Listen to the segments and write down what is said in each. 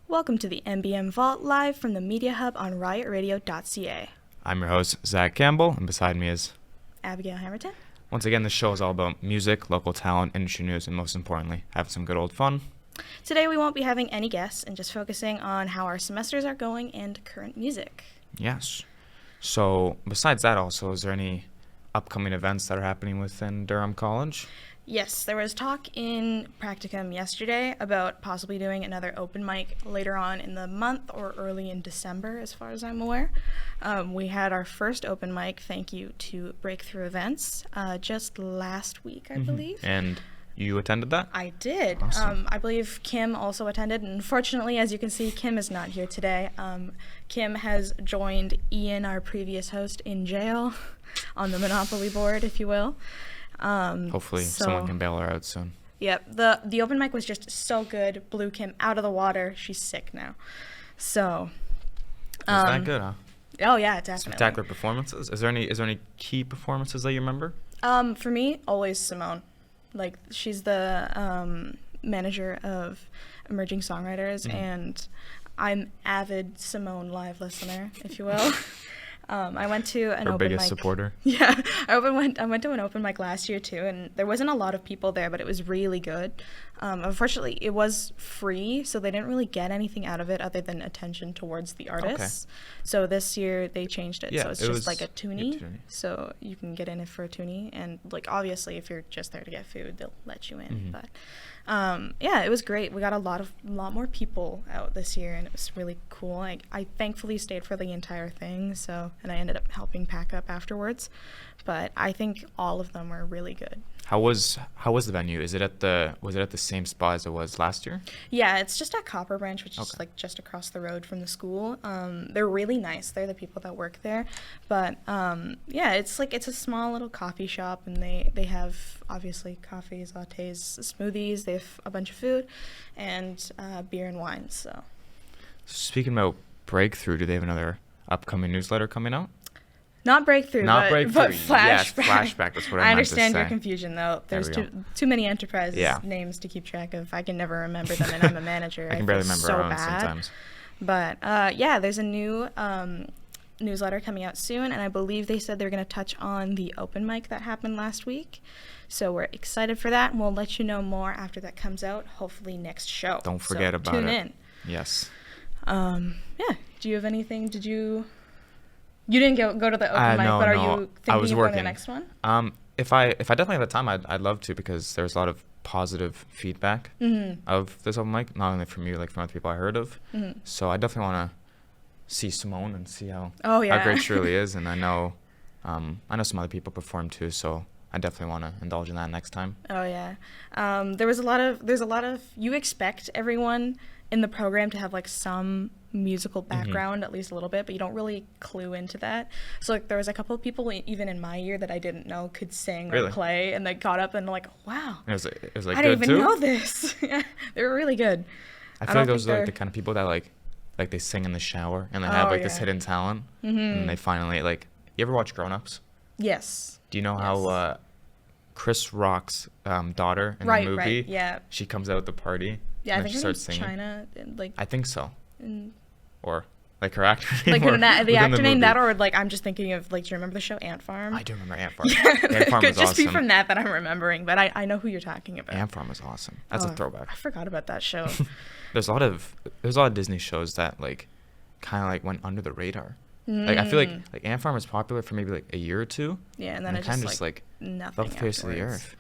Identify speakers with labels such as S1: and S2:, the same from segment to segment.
S1: Welcome to the MBM Vault live from the Media Hub on riotradio.ca.
S2: I'm your host, Zach Campbell, and beside me is
S1: Abigail Hamilton.
S2: Once again, this show is all about music, local talent, industry news, and most importantly, having some good old fun.
S1: Today we won't be having any guests and just focusing on how our semesters are going and current music.
S2: Yes. So, besides that also, is there any upcoming events that are happening within Durham College?
S1: Yes, there was talk in Practicum yesterday about possibly doing another open mic later on in the month or early in December, as far as I'm aware. We had our first open mic, thank you to Breakthrough Events, just last week, I believe.
S2: And you attended that?
S1: I did.
S2: Awesome.
S1: I believe Kim also attended. And unfortunately, as you can see, Kim is not here today. Kim has joined Ian, our previous host, in jail on the Monopoly board, if you will.
S2: Hopefully someone can bail her out soon.
S1: Yep. The open mic was just so good. Blew Kim out of the water. She's sick now. So.
S2: Was that good, huh?
S1: Oh, yeah, definitely.
S2: Spectacular performances. Is there any key performances that you remember?
S1: For me, always Simone. Like, she's the manager of emerging songwriters, and I'm avid Simone live listener, if you will. I went to an
S2: Her
S1: open
S2: biggest
S1: mic.
S2: supporter.
S1: Yeah, I went to an open mic last year too, and there wasn't a lot of people there, but it was really good. Unfortunately, it was free, so they didn't really get anything out of it other than attention towards the artists. Okay. So this year they changed it, so it's just like a toonie. So you can get in it for a toonie, and like obviously if you're just there to get food, they'll let you in. But yeah, it was great. We got a lot more people out this year, and it was really cool. I thankfully stayed for the entire thing, and I ended up helping pack up afterwards. But I think all of them were really good.
S2: How was the venue? Was it at the same spot as it was last year?
S1: Yeah, it's just at Copper Branch, which is like just across the road from the school. They're really nice. They're the people that work there. But yeah, it's a small little coffee shop, and they have obviously coffees, lattes, smoothies. They have a bunch of food, and beer and wine. So.
S2: Speaking about Breakthrough, do they have another upcoming newsletter coming out?
S1: Not Breakthrough, but Flashback.
S2: Yes, Flashback. That's what I meant to say.
S1: I understand your confusion, though. There's too many enterprise names to keep track of. I can never remember them, and I'm a manager.
S2: I can barely remember our own sometimes.
S1: But yeah, there's a new newsletter coming out soon, and I believe they said they're going to touch on the open mic that happened last week. So we're excited for that, and we'll let you know more after that comes out, hopefully next show.
S2: Don't forget about it.
S1: Tune in.
S2: Yes.
S1: Yeah. Do you have anything? You didn't go to the open mic, but are you thinking of going to the next one?
S2: If I definitely have the time, I'd love to, because there's a lot of positive feedback of this open mic, not only from you, like from other people I heard of. So I definitely want to see Simone and see how great she really is, and I know some other people perform too, so I definitely want to indulge in that next time.
S1: Oh yeah, there's a lot of you expect everyone in the program to have like some musical background, at least a little bit, but you don't really clue into that. So like there was a couple of people even in my year that I didn't know could sing or play, and they got up and like, wow, it was like I didn't even know this. Yeah, they were really good.
S2: I feel like those are like the kind of people that like they sing in the shower, and they have like this hidden talent, and they finally like. You ever watch Grown Ups?
S1: Yes.
S2: Do you know how Chris Rock's daughter in the movie?
S1: Yeah.
S2: She comes out at the party.
S1: Yeah, I think
S2: she starts singing.
S1: China.
S2: I think so. Or like her actor
S1: name. Like the actor name,
S2: that,
S1: or like I'm just thinking of like, do you remember the show Ant Farm?
S2: I do remember Ant Farm. Ant Farm
S1: could
S2: was
S1: just
S2: awesome.
S1: be from that I'm remembering, but I know who you're talking about.
S2: Ant Farm was awesome. That's a throwback.
S1: I forgot about that show.
S2: There's a lot of Disney shows that like kind of like went under the radar. Like I feel like Ant Farm was popular for maybe like a year or two.
S1: Yeah, and then it
S2: kind of
S1: just like nothing
S2: fell off the face of the earth.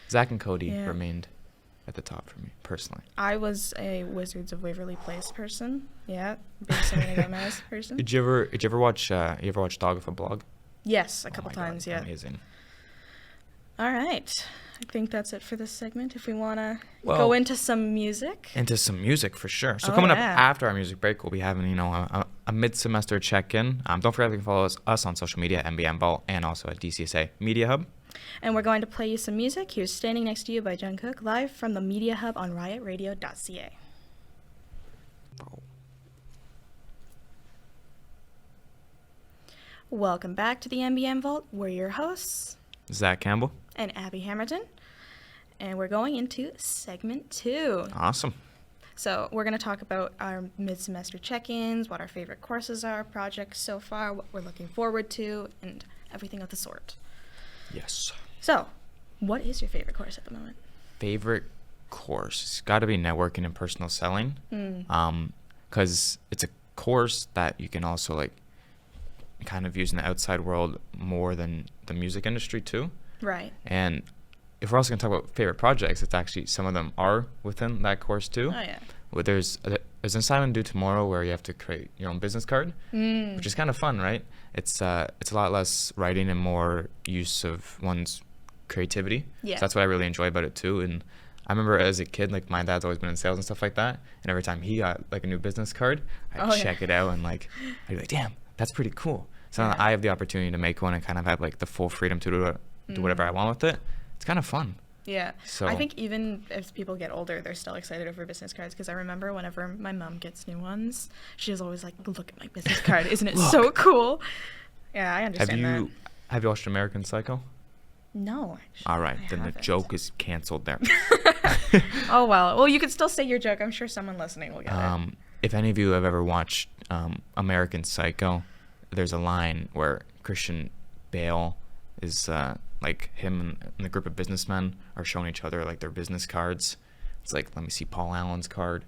S2: Zach and Cody remained at the top for me personally.
S1: I was a Wizards of Waverly Place person. Yeah, big Selena Gomez person.
S2: Did you ever watch Dog with a Blog?
S1: Yes, a couple times.
S2: God,
S1: yeah.
S2: Amazing.
S1: All right. I think that's it for this segment. If we want to go into some music.
S2: Into some music, for sure. So coming up after our music break, we'll be having, a mid-semester check-in. Don't forget you can follow us on social media, MBM Vault, and also at DCSA Media Hub.
S1: And we're going to play you some music. Here's Standing Next to You by Jungkook, live from the Media Hub on riotradio.ca. Welcome back to the MBM Vault. We're your hosts,
S2: Zach Campbell
S1: and Abby Hamilton, and we're going into segment 2.
S2: Awesome.
S1: So we're going to talk about our mid-semester check-ins, what our favorite courses are, projects so far, what we're looking forward to, and everything of the sort.
S2: Yes.
S1: So, what is your favorite course at the moment?
S2: Favorite course? It's got to be networking and personal selling. Because it's a course that you can also like kind of use in the outside world more than the music industry too.
S1: Right.
S2: And if we're also going to talk about favorite projects, it's actually some of them are within that course too.
S1: Oh, yeah.
S2: Well, there's an assignment due tomorrow where you have to create your own business card, which is kind of fun, right? It's a lot less writing and more use of one's creativity.
S1: Yeah.
S2: So that's what I really enjoy about it too. And I remember as a kid, like my dad's always been in sales and stuff like that. And every time he got like a new business card, I'd check it out and like I'd be like, damn, that's pretty cool. So now I have the opportunity to make one and kind of have like the full freedom to do whatever I want with it. It's kind of fun.
S1: Yeah.
S2: So
S1: I think even as people get older, they're still excited over business cards, because I remember whenever my mom gets new ones, she's always like, look at my business card. Isn't it so cool? Yeah, I understand that.
S2: Have you watched American Psycho?
S1: No, actually.
S2: All right,
S1: I
S2: then
S1: haven't.
S2: the joke is canceled there.
S1: Oh, well. Well, you could still say your joke. I'm sure someone listening will get it.
S2: If any of you have ever watched American Psycho, there's a line where Christian Bale is like him and the group of businessmen are showing each other like their business cards. It's like, let me see Paul Allen's card.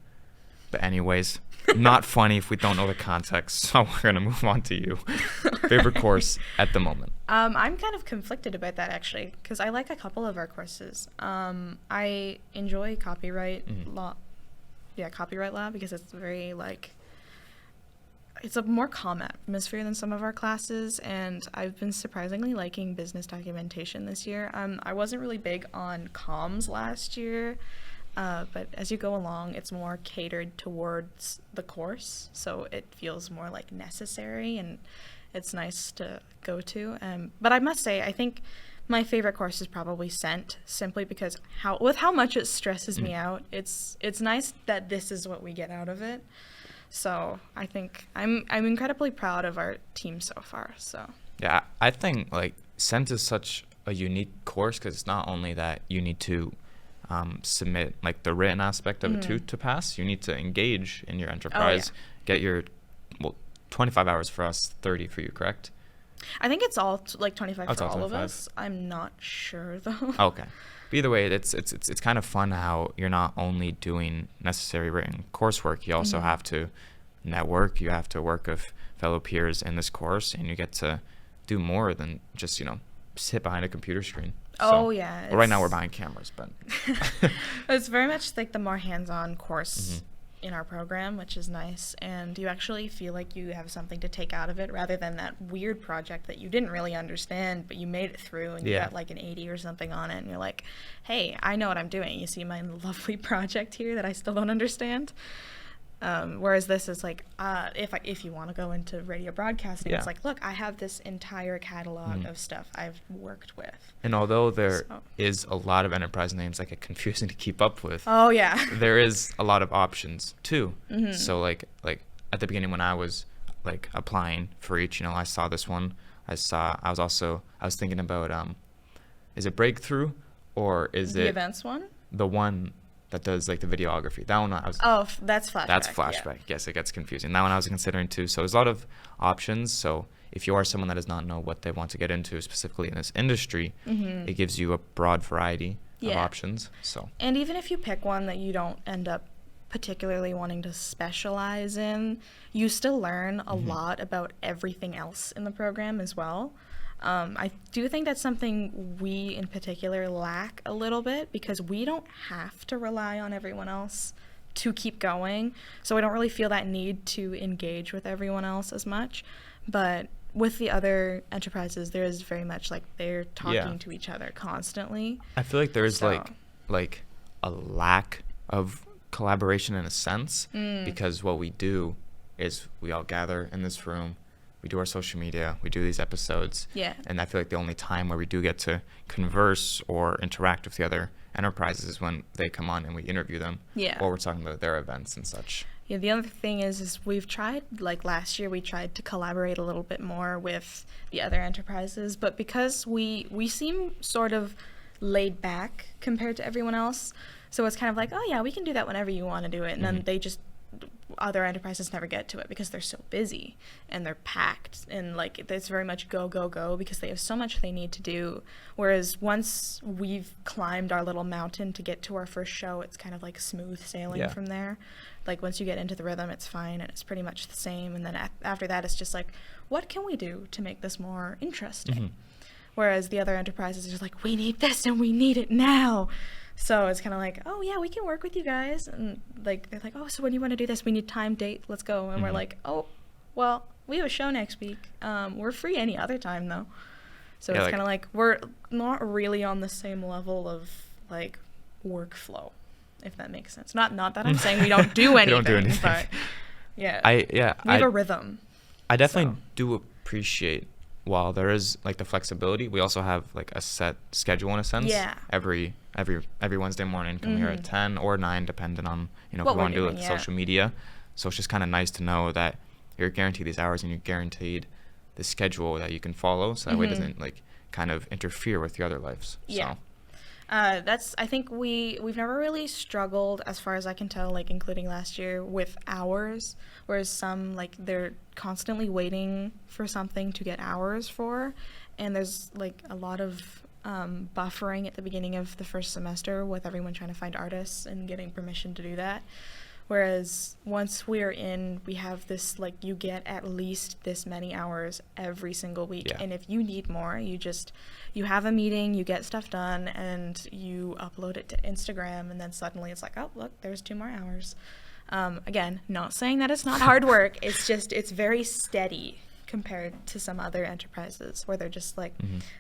S2: But anyways, not funny if we don't know the context, so we're going to move on to you. Favorite course at the moment?
S1: I'm kind of conflicted about that, actually, because I like a couple of our courses. I enjoy copyright law. Yeah, copyright law, because it's very, like, it's a more calm atmosphere than some of our classes, and I've been surprisingly liking business documentation this year. I wasn't really big on comms last year, but as you go along, it's more catered towards the course, so it feels more like necessary, and it's nice to go to. But I must say, I think my favorite course is probably Scent, simply because how much it stresses me out. It's nice that this is what we get out of it. So I think I'm incredibly proud of our team so far. So
S2: yeah, I think like Scent is such a unique course, because it's not only that you need to submit like the written aspect of it to pass. You need to engage in your enterprise, get your 25 hours for us, 30 for you, correct?
S1: I think it's all like 25
S2: it's
S1: for
S2: all
S1: all of
S2: 25.
S1: us. I'm not sure though.
S2: Okay. But either way, it's kind of fun how you're not only doing necessary written coursework, you also have to network, you have to work with fellow peers in this course, and you get to do more than just, sit behind a computer screen.
S1: Oh, yeah.
S2: Well, right now we're behind cameras, but
S1: it's very much like the more hands-on course in our program, which is nice, and you actually feel like you have something to take out of it, rather than that weird project that you didn't really understand, but you made it through and you got like an 80 or something on it, and you're like, hey, I know what I'm doing. You see my lovely project here that I still don't understand? Whereas this is like, if you want to go into radio broadcasting, it's like, look, I have this entire catalog of stuff I've worked with.
S2: And although there is a lot of enterprise names that get confusing to keep up with, there is a lot of options too. So like at the beginning when I was like applying for each, I saw this one. I was thinking about is it Breakthrough, or is
S1: the
S2: it
S1: events one?
S2: The one that does like the videography. That one I was.
S1: Oh, that's Flashback.
S2: That's Flashback.
S1: Yeah.
S2: Yes, it gets confusing. That one I was considering too. So there's a lot of options. So if you are someone that does not know what they want to get into specifically in this industry, it gives you a broad variety of options. So. And
S1: even if you pick one that you don't end up particularly wanting to specialize in, you still learn a lot about everything else in the program as well. I do think that's something we in particular lack a little bit, because we don't have to rely on everyone else to keep going. So I don't really feel that need to engage with everyone else as much. But with the other enterprises, there is very much like they're talking to each other constantly.
S2: I feel like there is like a lack of collaboration in a sense, because what we do is we all gather in this room. We do our social media, we do these episodes, and I feel like the only time where we do get to converse or interact with the other enterprises is when they come on and we interview them, or we're talking about their events and such. Yeah,
S1: the other thing is we've tried, like last year, we tried to collaborate a little bit more with the other enterprises, but because we seem sort of laid back compared to everyone else, So it's kind of like, oh yeah, we can do that whenever you want to do it. And then they just, other enterprises never get to it because they're so busy and they're packed, and like it's very much go go go because they have so much they need to do. Whereas once we've climbed our little mountain to get to our first show, it's kind of like smooth sailing from there. Like once you get into the rhythm, it's fine and it's pretty much the same. And then after that, it's just like, what can we do to make this more interesting? Whereas the other enterprises are just like, we need this and we need it now. So it's kind of like, oh yeah, we can work with you guys. And like they're like, oh, so when you want to do this, we need time, date, let's go. And we're like, oh, well, we have a show next week. We're free any other time though. So it's kind of like we're not really on the same level of like workflow, if that makes sense. Not that I'm saying we don't do anything, but yeah, we have a rhythm.
S2: I definitely do appreciate, while there is like the flexibility, we also have like a set schedule in a sense. Yeah. Every Wednesday morning, come here at 10 or 9, depending on if we want to do it with social media. So it's just kind of nice to know that you're guaranteed these hours and you're guaranteed the schedule that you can follow, so that way it doesn't like kind of interfere with your other lives.
S1: Yeah. So. I think we've never really struggled, as far as I can tell, like including last year, with hours, whereas some, like, they're constantly waiting for something to get hours for, and there's like a lot of buffering at the beginning of the first semester with everyone trying to find artists and getting permission to do that. Whereas once we're in, we have this, like, you get at least this many hours every single week. Yeah. And if you need more, you have a meeting, you get stuff done, and you upload it to Instagram, and then suddenly it's like, oh, look, there's 2 more hours. Again, not saying that it's not hard work. It's just, it's very steady compared to some other enterprises where they're just, like,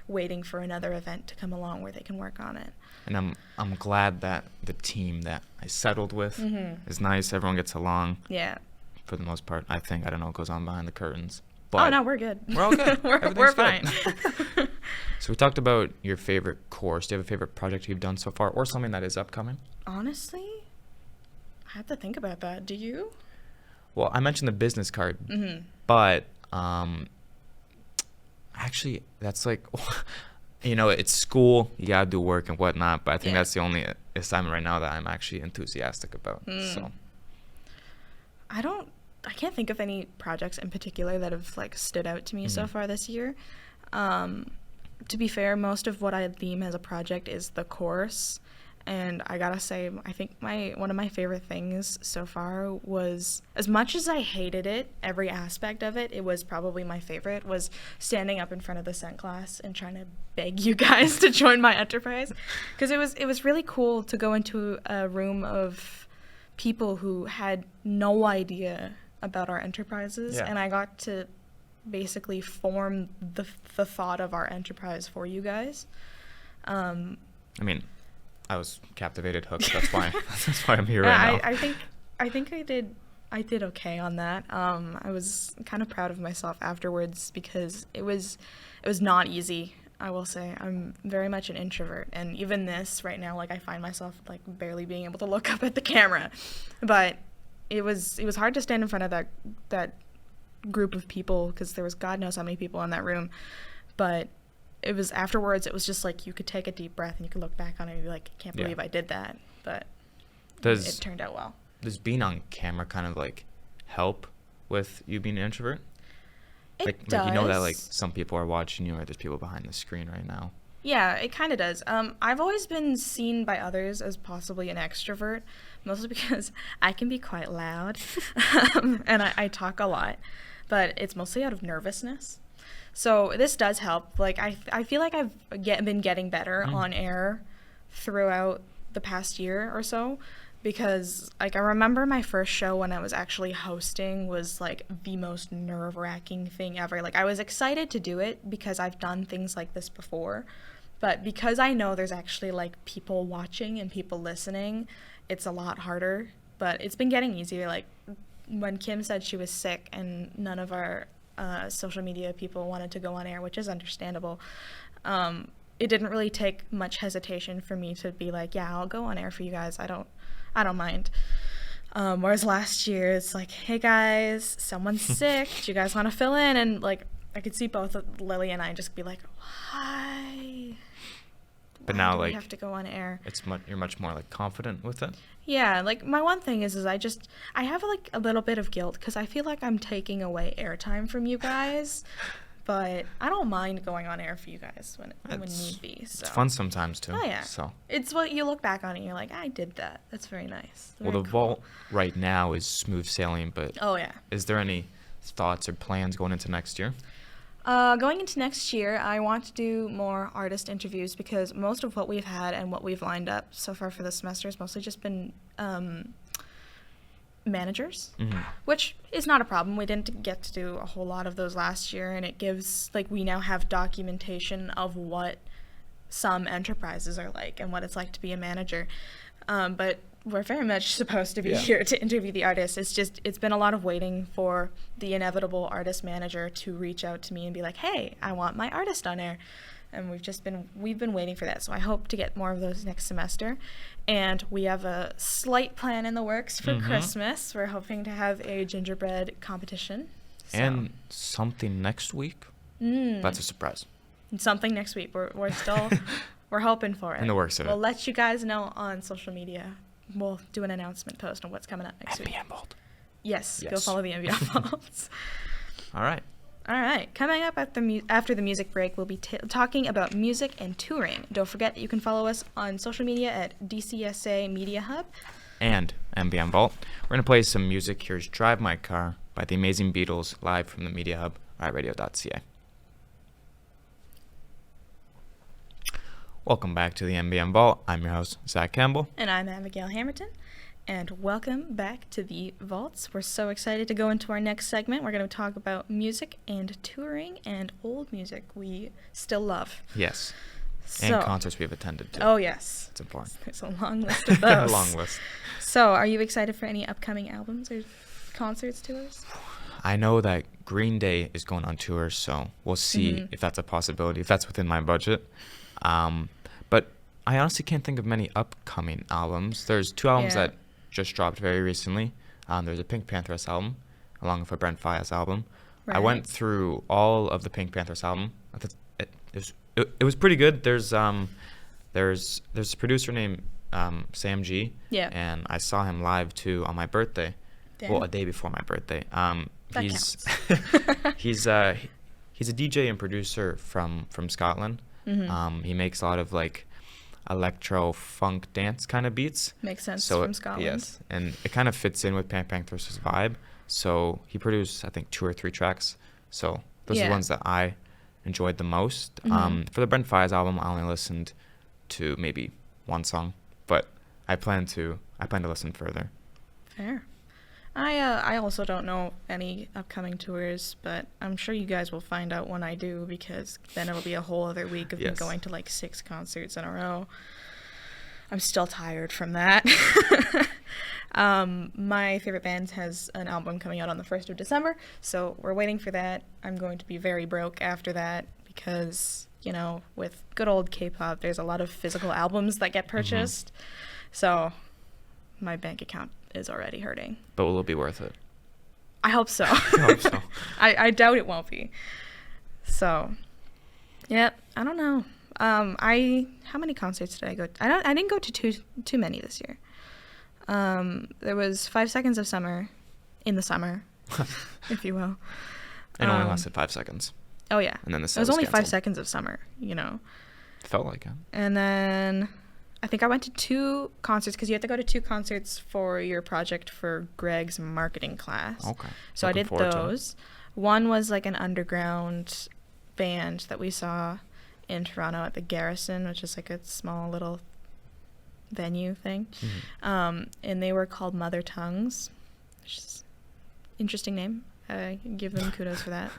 S1: waiting for another event to come along where they can work on it.
S2: And I'm glad that the team that I settled with is nice. Everyone gets along.
S1: Yeah.
S2: For the most part, I think. I don't know what goes on behind the curtains.
S1: But no, we're good.
S2: We're all good.
S1: we're fine.
S2: So we talked about your favorite course. Do you have a favorite project you've done so far, or something that is upcoming?
S1: Honestly, I have to think about that. Do you?
S2: Well, I mentioned the business card, but actually, that's like... it's school, you gotta do work and whatnot, but I think that's the only assignment right now that I'm actually enthusiastic about. So
S1: I can't think of any projects in particular that have, like, stood out to me so far this year. To be fair, most of what I deem as a project is the course. And I gotta say, I think one of my favorite things so far was, as much as I hated it, every aspect of it, it was probably my favorite, was standing up in front of the Scent class and trying to beg you guys to join my enterprise. Because it was really cool to go into a room of people who had no idea about our enterprises, and I got to basically form the thought of our enterprise for you guys.
S2: I was captivated, hooked. That's why I'm here right now.
S1: I think I did okay on that. I was kind of proud of myself afterwards because it was not easy. I will say I'm very much an introvert, and even this right now, like, I find myself, like, barely being able to look up at the camera. But it was hard to stand in front of that group of people because there was God knows how many people in that room. But it was afterwards, it was just like you could take a deep breath and you could look back on it and be like, I can't believe I did that. But it turned out well.
S2: Does being on camera kind of, like, help with you being an introvert?
S1: It does.
S2: Like, that, like, some people are watching you, or there's people behind the screen right now.
S1: Yeah, it kind of does. I've always been seen by others as possibly an extrovert, mostly because I can be quite loud and I talk a lot, but it's mostly out of nervousness. So this does help. Like, I feel like I've been getting better on air throughout the past year or so, because, like, I remember my first show when I was actually hosting was, like, the most nerve-wracking thing ever. Like, I was excited to do it because I've done things like this before, but because I know there's actually, like, people watching and people listening, it's a lot harder. But it's been getting easier. Like, when Kim said she was sick and none of our social media people wanted to go on air, which is understandable, it didn't really take much hesitation for me to be like, yeah, I'll go on air for you guys. I don't mind. Whereas last year, it's like, hey guys, someone's sick. Do you guys want to fill in? And, like, I could see both Lily and I just be like,
S2: But
S1: why
S2: now,
S1: do we
S2: like,
S1: have to go on air?
S2: you're much more like confident with it.
S1: Yeah, like my one thing is I have like a little bit of guilt because I feel like I'm taking away airtime from you guys, but I don't mind going on air for you guys when need be. So.
S2: It's fun sometimes too.
S1: Oh yeah.
S2: So
S1: It's what you look back on and you're like, I did that. That's very nice.
S2: well,
S1: Very
S2: the
S1: cool.
S2: vault right now is smooth sailing, but
S1: Oh yeah.
S2: is there any thoughts or plans going into next year?
S1: Going into next year, I want to do more artist interviews because most of what we've had and what we've lined up so far for the semester has mostly just been managers, which is not a problem. We didn't get to do a whole lot of those last year, and it gives, like, we now have documentation of what some enterprises are like and what it's like to be a manager. But we're very much supposed to be here to interview the artists. It's been a lot of waiting for the inevitable artist manager to reach out to me and be like, hey, I want my artist on air. And we've been waiting for that. So I hope to get more of those next semester. And we have a slight plan in the works for Christmas. We're hoping to have a gingerbread competition. So.
S2: And something next week. That's a surprise.
S1: Something next week. We're still we're hoping for it.
S2: In the works of it.
S1: We'll let you guys know on social media. We'll do an announcement post on what's coming up next week.
S2: MBM Vault.
S1: Yes, go follow the MBM Vault.
S2: All right.
S1: All right. Coming up after the music break, we'll be talking about music and touring. Don't forget that you can follow us on social media at DCSA Media Hub.
S2: And MBM Vault. We're going to play some music. Here's Drive My Car by the Amazing Beatles, live from the Media Hub, riotradio.ca. Welcome back to the MBM Vault. I'm your host, Zach Campbell.
S1: And I'm Abigail Hamilton. And welcome back to the Vaults. We're so excited to go into our next segment. We're going to talk about music and touring and old music we still love.
S2: Yes.
S1: So,
S2: and concerts we've attended to.
S1: Oh, yes.
S2: It's important.
S1: There's a long list of those.
S2: A long list.
S1: So, are you excited for any upcoming albums or concerts, tours?
S2: I know that Green Day is going on tour, so we'll see if that's a possibility, if that's within my budget. But I honestly can't think of many upcoming albums. There's two albums that just dropped very recently. There's a Pink Panthers album, along with a Ep.5 album. Right. I went through all of the Pink Panthers album. It was pretty good. There's a producer named Sam G. Yeah. And I saw him live too on my birthday. Damn. Well, a day before my birthday. He's a DJ and producer from Scotland. He makes a lot of like electro funk dance kind of beats.
S1: Makes sense from Scotland.
S2: Yes, and it kind of fits in with Pink Panthers' vibe. So he produced, I think, 2 or 3 tracks. So those are the ones that I enjoyed the most. For the Ep.5 album, I only listened to maybe 1 song, but I plan to listen further.
S1: Fair. I also don't know any upcoming tours, but I'm sure you guys will find out when I do, because then it'll be a whole other week of me going to like 6 concerts in a row. I'm still tired from that. My favorite band has an album coming out on the 1st of December, so we're waiting for that. I'm going to be very broke after that because, you know, with good old K-pop, there's a lot of physical albums that get purchased. So my bank account is already hurting.
S2: But will it be worth it?
S1: I hope so.
S2: I hope so.
S1: I doubt it won't be. So, yeah, I don't know. How many concerts did I go to? I didn't go to too many this year. There was 5 Seconds of Summer in the summer, if you will.
S2: It only lasted 5 seconds.
S1: Oh yeah.
S2: And then
S1: it was only 5 seconds of summer, you know.
S2: Felt like it.
S1: And then I think I went to 2 concerts because you have to go to 2 concerts for your project for Greg's marketing class.
S2: Okay.
S1: So I did those. One was like an underground band that we saw in Toronto at the Garrison, which is like a small little venue thing. And they were called Mother Tongues, which is an interesting name. I give them kudos for that.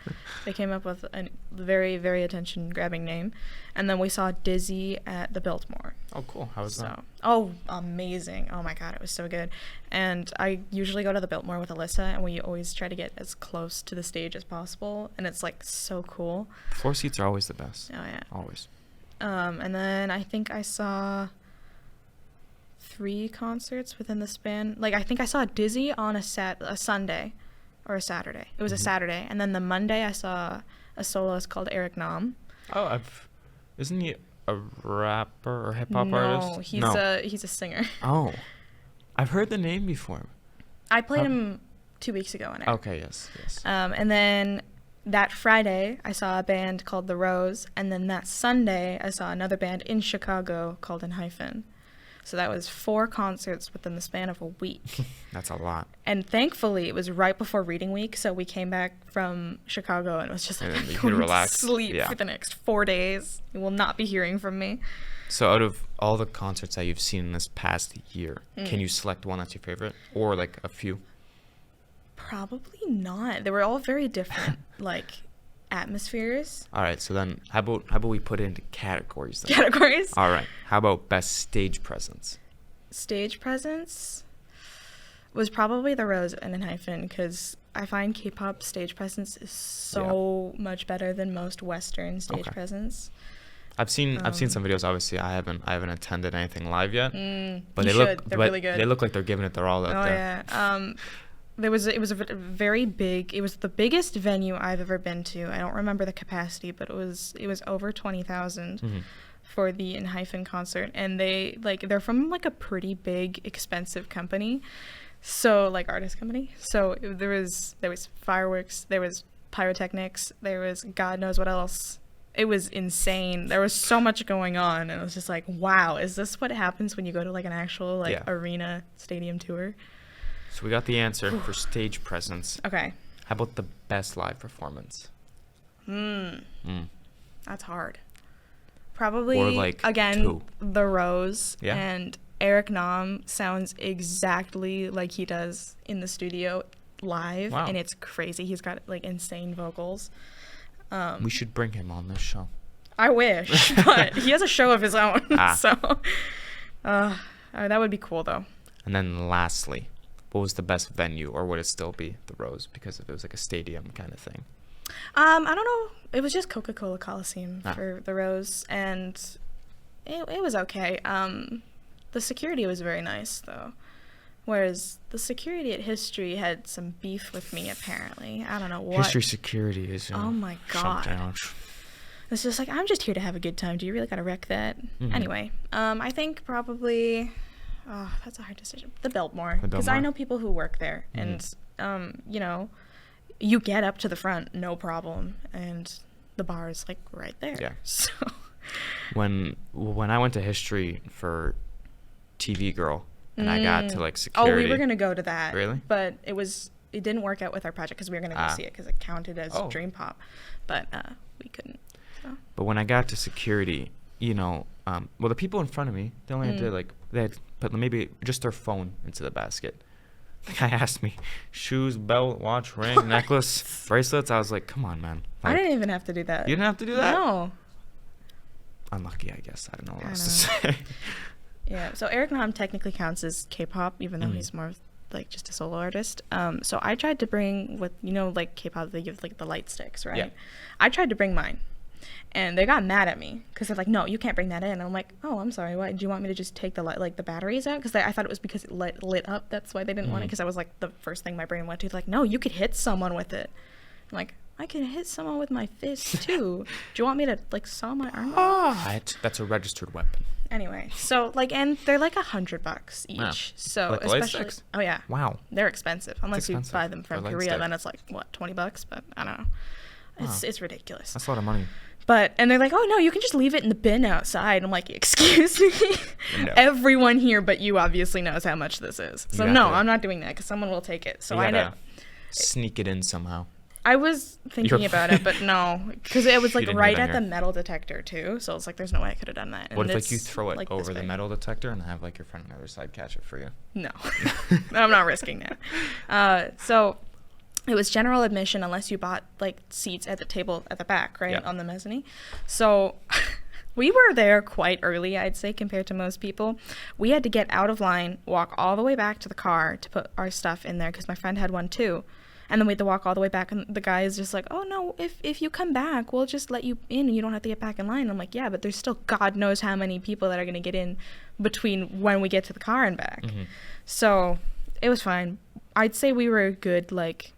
S1: They came up with a very, very attention-grabbing name. And then we saw Dizzy at the Biltmore.
S2: Oh, cool. How was that?
S1: Oh, amazing. Oh, my God. It was so good. And I usually go to the Biltmore with Alyssa, and we always try to get as close to the stage as possible. And it's, like, so cool.
S2: Floor seats are always the best.
S1: Oh, yeah.
S2: Always.
S1: And then I think I saw 3 concerts within the span. Like, I think I saw Dizzy on a Sunday. Or a Saturday. It was a Saturday. And then the Monday I saw a soloist called Eric Nam.
S2: Oh, isn't he a rapper or hip hop
S1: No,
S2: artist?
S1: he's a singer.
S2: Oh, I've heard the name before.
S1: I played him 2 weeks ago on air.
S2: Okay, yes.
S1: And then that Friday, I saw a band called The Rose, and then that Sunday, I saw another band in Chicago called N-. So that was 4 concerts within the span of a week.
S2: That's a lot.
S1: And thankfully, it was right before reading week, so we came back from Chicago and it was just like,
S2: And
S1: I'm
S2: you could
S1: going to
S2: relax.
S1: sleep
S2: Yeah.
S1: for the next 4 days. You will not be hearing from me.
S2: So out of all the concerts that you've seen in this past year, can you select one that's your favorite, or like a few?
S1: Probably not. They were all very different, like, atmospheres.
S2: All right. So then, how about we put it into categories then?
S1: Categories.
S2: All right. How about best stage presence?
S1: Stage presence was probably The Rose and N-, because I find K-pop stage presence is so much better than most Western stage presence.
S2: I've seen some videos. Obviously, I haven't attended anything live yet, but
S1: They're really good.
S2: They look like they're giving it their all out there.
S1: Yeah. It was a very big. It was the biggest venue I've ever been to. I don't remember the capacity, but it was over 20,000 for the N- concert, and they're from like a pretty big, expensive company, so like artist company. So there was fireworks, there was pyrotechnics, there was God knows what else. It was insane. There was so much going on, and it was just like, wow, is this what happens when you go to like an actual arena stadium tour?
S2: So we got the answer for stage presence.
S1: Okay.
S2: How about the best live performance?
S1: That's hard. Probably,
S2: Or like
S1: again,
S2: 2.
S1: The Rose.
S2: Yeah.
S1: And Eric Nam sounds exactly like he does in the studio live.
S2: Wow.
S1: And it's crazy. He's got like insane vocals.
S2: We should bring him on this show.
S1: I wish, but he has a show of his own.
S2: Ah.
S1: So that would be cool, though.
S2: And then lastly, what was the best venue, or would it still be The Rose because if it was like a stadium kind of thing?
S1: I don't know. It was just Coca-Cola Coliseum for The Rose, and it was okay. The security was very nice, though. Whereas the security at History had some beef with me, apparently. I don't know what.
S2: History security is
S1: Oh my God.
S2: something else.
S1: It's just like, I'm just here to have a good time. Do you really got to wreck that? Anyway, I think probably, that's a hard decision. The Biltmore. Because I know people who work there. And, you know, you get up to the front, no problem. And the bar is like right there.
S2: Yeah.
S1: So.
S2: When I went to History for TV Girl, and I got to like security.
S1: Oh, we were going to go to that.
S2: Really?
S1: But it didn't work out with our project because we were going to go see it because it counted as Dream Pop. But we couldn't. So.
S2: But when I got to security, you know, well, the people in front of me, they only had to they had put maybe just their phone into the basket. The guy asked me, shoes, belt, watch, ring, necklace, bracelets. I was like, come on, man. Like,
S1: I didn't even have to do that.
S2: You didn't have to do that?
S1: No.
S2: Unlucky, I guess. I don't know what else to say.
S1: Yeah, so Eric Nam technically counts as K-pop, even though he's more like just a solo artist. So I tried to bring like K-pop, they give like the light sticks, right?
S2: Yeah.
S1: I tried to bring mine, and they got mad at me because they're like, "No, you can't bring that in." And I'm like, "Oh, I'm sorry. Why do you want me to just take the the batteries out?" Because I thought it was because it lit up. That's why they didn't want it. Because I was like the first thing my brain went to. Like, no, you could hit someone with it. I'm like, I can hit someone with my fist too. Do you want me to like saw my arm off?
S2: That's a registered weapon.
S1: Anyway, so like, and they're like $100 each.
S2: Wow.
S1: So
S2: Like the light
S1: especially,
S2: sticks?
S1: oh yeah,
S2: Wow.
S1: they're expensive. Unless you
S2: expensive
S1: buy them
S2: for a
S1: from
S2: light
S1: Korea,
S2: stick.
S1: then it's like what, $20? But I don't know. It's ridiculous.
S2: That's a lot of money.
S1: And they're like, oh no, you can just leave it in the bin outside. I'm like, excuse me.
S2: No.
S1: Everyone here but you obviously knows how much this is. So
S2: You
S1: no,
S2: have to-
S1: I'm not doing that because someone will take it. So
S2: You
S1: I know.
S2: gotta sneak it in somehow.
S1: I was thinking about it, but no, because it was like
S2: didn't
S1: right
S2: do that
S1: at the
S2: here.
S1: metal detector too. So it's like, there's no way I could have done that.
S2: What
S1: And
S2: if like
S1: it's,
S2: you throw it
S1: like, this
S2: over the
S1: big.
S2: metal detector and have like your friend on the other side catch it for you?
S1: No, I'm not risking that. So it was general admission unless you bought like seats at the table at the back, right?
S2: Yeah.
S1: On the mezzanine. So we were there quite early, I'd say, compared to most people. We had to get out of line, walk all the way back to the car to put our stuff in there because my friend had one too. And then we had to walk all the way back, and the guy is just like, oh, no, if you come back, we'll just let you in, and you don't have to get back in line. I'm like, yeah, but there's still God knows how many people that are going to get in between when we get to the car and back. So it was fine. I'd say we were a good, like,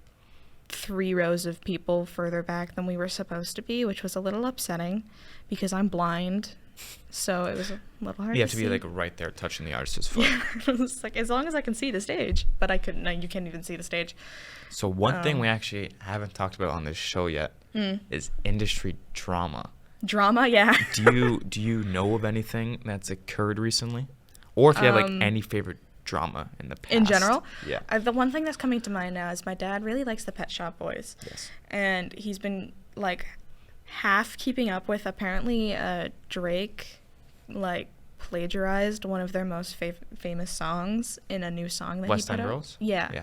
S1: 3 rows of people further back than we were supposed to be, which was a little upsetting because I'm blind So it was a little hard.
S2: You have to
S1: see.
S2: be like right there touching the artist's foot.
S1: It's like, as long as I can see the stage, but I couldn't. No, you can't even see the stage.
S2: So one thing we actually haven't talked about on this show yet is industry drama.
S1: Drama, yeah.
S2: Do you know of anything that's occurred recently, or if you have like any favorite drama in the past?
S1: In general?
S2: Yeah.
S1: The one thing that's coming to mind now is my dad really likes the Pet Shop Boys.
S2: Yes.
S1: And he's been like half keeping up with, apparently Drake like plagiarized one of their most famous songs in a new song that
S2: West
S1: he put
S2: End
S1: out.
S2: Girls?
S1: Yeah.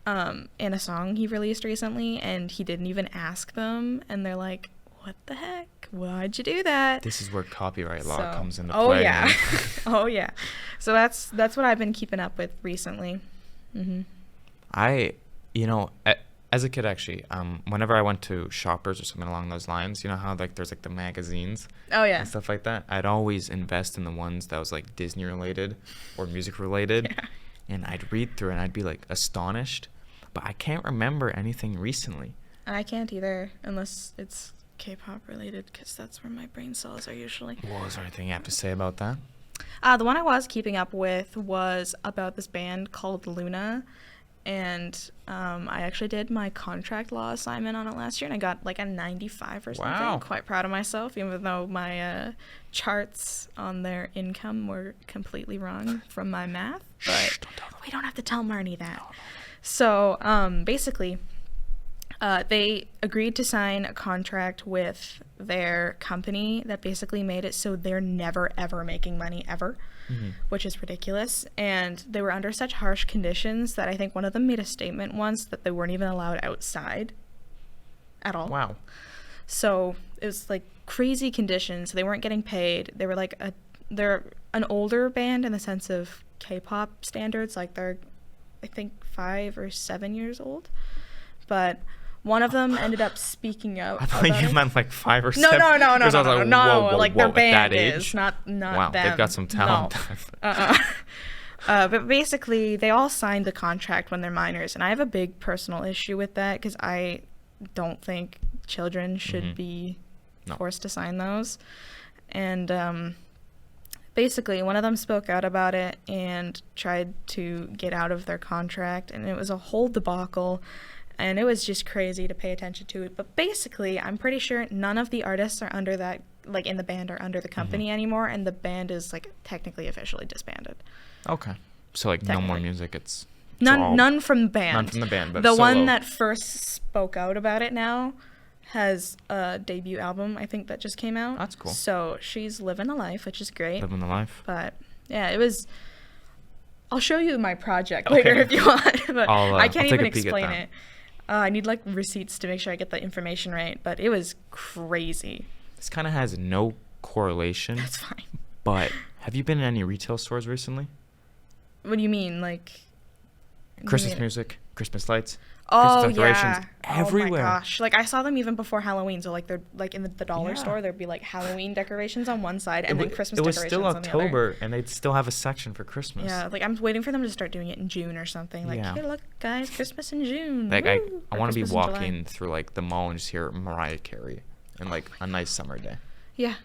S2: Yeah.
S1: In a song he released recently, and he didn't even ask them, and they're like, what the heck? Why'd you do that?
S2: This is where copyright law comes into
S1: Oh
S2: play.
S1: yeah. Oh yeah. So that's what I've been keeping up with recently.
S2: As a kid, actually, whenever I went to Shoppers or something along those lines, you know how like there's like the magazines
S1: Oh yeah.
S2: and stuff like that? I'd always invest in the ones that was like Disney related or music related.
S1: Yeah.
S2: And I'd read through and I'd be like astonished, but I can't remember anything recently.
S1: I can't either, unless it's K-pop related, because that's where my brain cells are usually.
S2: What was there anything you have to say about that?
S1: The one I was keeping up with was about this band called Luna, and I actually did my contract law assignment on it last year, and I got like a 95 or something.
S2: Wow.
S1: Quite proud of myself, even though my charts on their income were completely wrong from my math. But we don't have to tell Marnie that. No. So basically, they agreed to sign a contract with their company that basically made it so they're never, ever making money ever, which is ridiculous. And they were under such harsh conditions that I think one of them made a statement once that they weren't even allowed outside at all.
S2: Wow.
S1: So it was like crazy conditions. They weren't getting paid. They were like they're an older band in the sense of K-pop standards. Like they're, I think, 5 or 7 years old. But one of them ended up speaking out.
S2: I thought you meant like 5 or 7.
S1: No.
S2: Whoa,
S1: Like their
S2: at
S1: band
S2: that age?
S1: is not
S2: Wow,
S1: them.
S2: they've got some talent.
S1: No. But basically, they all signed the contract when they're minors, and I have a big personal issue with that because I don't think children should be forced to sign those. And basically, one of them spoke out about it and tried to get out of their contract, and it was a whole debacle. And it was just crazy to pay attention to it. But basically, I'm pretty sure none of the artists are under that, like in the band, are under the company anymore. And the band is like technically officially disbanded.
S2: Okay. So like no more music. It's
S1: none from the band.
S2: None from the band, but
S1: the
S2: solo.
S1: one that first spoke out about it now has a debut album, I think, that just came out.
S2: That's cool.
S1: So she's living a life, which is great.
S2: Living the life.
S1: But yeah, it was. I'll show you my project later if you want. But I can't even explain it. I need like receipts to make sure I get the information right, but it was crazy.
S2: This kind of has no correlation.
S1: That's fine.
S2: But have you been in any retail stores recently?
S1: What do you mean, like?
S2: Christmas music, Christmas lights,
S1: Oh
S2: Christmas decorations everywhere.
S1: Oh my gosh! Like I saw them even before Halloween. So like they're like in the dollar store, there'd be like Halloween decorations on one side and then Christmas decorations on the other.
S2: It was still October, and they'd still have a section for Christmas.
S1: Yeah, like I'm waiting for them to start doing it in June or something. Like, here, look, guys, Christmas in June.
S2: Like
S1: Woo!
S2: I want to be walking through like the mall and just hear Mariah Carey in like a nice summer day.
S1: Yeah.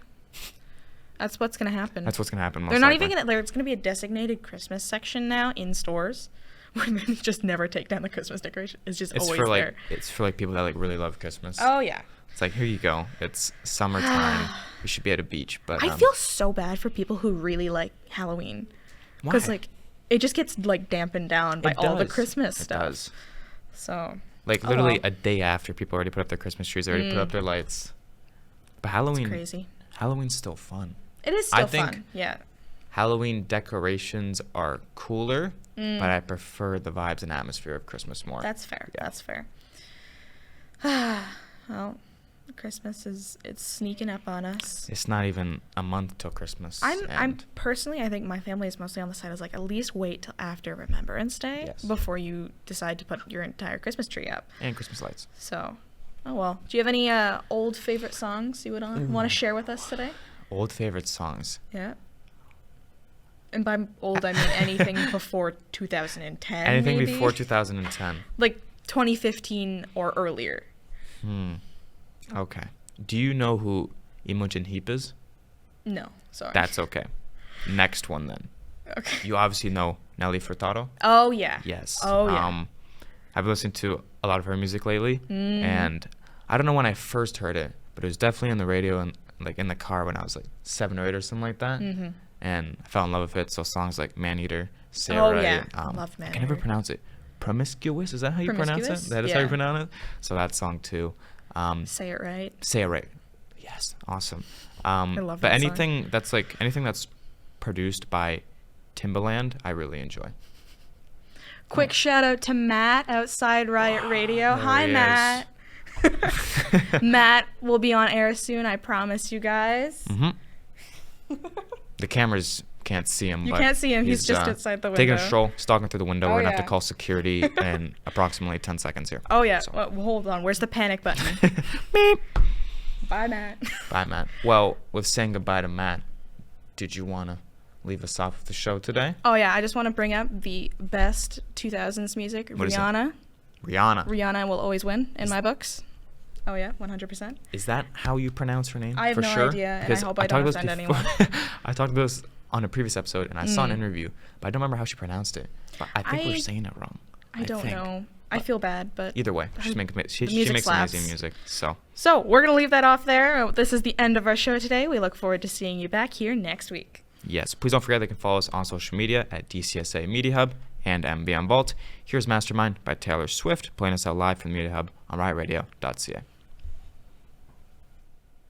S1: That's what's gonna happen.
S2: That's what's gonna happen.
S1: They're not even gonna. There's gonna be a designated Christmas section now in stores, where they just never take down the Christmas decoration. It's just always there.
S2: It's for like people that like really love Christmas.
S1: Oh yeah.
S2: It's like, here you go. It's summertime. We should be at a beach. But
S1: I feel so bad for people who really like Halloween, because like it just gets like dampened down by all the Christmas stuff. It does. So.
S2: Like literally a day after, people already put up their Christmas trees. They already put up their lights. But Halloween.
S1: It's crazy.
S2: Halloween's still fun.
S1: It is still fun. Yeah.
S2: Halloween decorations are cooler, but I prefer the vibes and atmosphere of Christmas more.
S1: That's fair. Yeah. That's fair. Well, Christmas it's sneaking up on us.
S2: It's not even a month till Christmas.
S1: I'm personally, I think my family is mostly on the side is like, at least wait till after Remembrance Day before you decide to put your entire Christmas tree up.
S2: And Christmas lights.
S1: So, oh well. Do you have any old favorite songs you would want to share with us today?
S2: Old favorite songs.
S1: Yeah. And by old, I mean anything before 2010.
S2: Anything
S1: maybe?
S2: before 2010.
S1: Like 2015 or earlier.
S2: Okay. Do you know who Imogen Heap is?
S1: No, sorry.
S2: That's okay. Next one then.
S1: Okay.
S2: You obviously know Nelly Furtado.
S1: Oh, yeah.
S2: Yes.
S1: Oh, yeah.
S2: I've listened to a lot of her music lately, and I don't know when I first heard it, but it was definitely on the radio and like in the car when I was like 7 or 8 or something like that.
S1: Mm-hmm.
S2: And I fell in love with it. So songs like Man Eater, Say
S1: Oh,
S2: Right.
S1: yeah. I love Man
S2: I can never
S1: Eater.
S2: pronounce it. Promiscuous? Is that how you pronounce
S1: Promiscuous?
S2: it? That is how you
S1: Yeah.
S2: pronounce it? So that song too.
S1: Say it right.
S2: Say It Right. Yes. Awesome.
S1: love
S2: but
S1: that song.
S2: anything that's produced by Timbaland, I really enjoy.
S1: Quick shout out to Matt outside Riot Radio.
S2: there
S1: Hi,
S2: he
S1: Matt. Matt will be on air soon. I promise you guys.
S2: The cameras can't see him.
S1: You
S2: but
S1: can't see him. He's just outside the
S2: taking a
S1: window.
S2: stroll, stalking through the window.
S1: Oh,
S2: We're going to have
S1: yeah.
S2: to call security in approximately 10 seconds here.
S1: Oh, yeah.
S2: So-
S1: Well, hold on. Where's the panic button?
S2: Beep.
S1: Bye, Matt.
S2: Bye, Matt. Well, with saying goodbye to Matt, did you want to leave us off with the show today?
S1: Oh, yeah. I just want to bring up the best 2000s music.
S2: What is it?
S1: Rihanna.
S2: Rihanna.
S1: Will always win in my books. Oh, yeah. 100%.
S2: Is that how you pronounce her name?
S1: I have
S2: for
S1: no
S2: sure?
S1: idea, and I
S2: Because
S1: hope I
S2: talked
S1: don't
S2: about this
S1: offend
S2: before- I talked about this on a previous episode, and I saw an interview, but I don't remember how she pronounced it. But I think we're
S1: I-
S2: saying it wrong.
S1: I don't
S2: think.
S1: know. I feel bad, but
S2: Either way, she
S1: the
S2: makes
S1: music slaps.
S2: amazing music. So
S1: we're going to leave that off there. This is the end of our show today. We look forward to seeing you back here next week.
S2: yes, please don't forget they can follow us on social media at DCSA Media Hub and MBM Vault. Here's Mastermind by Taylor Swift playing us out live from the Media Hub on riotradio.ca.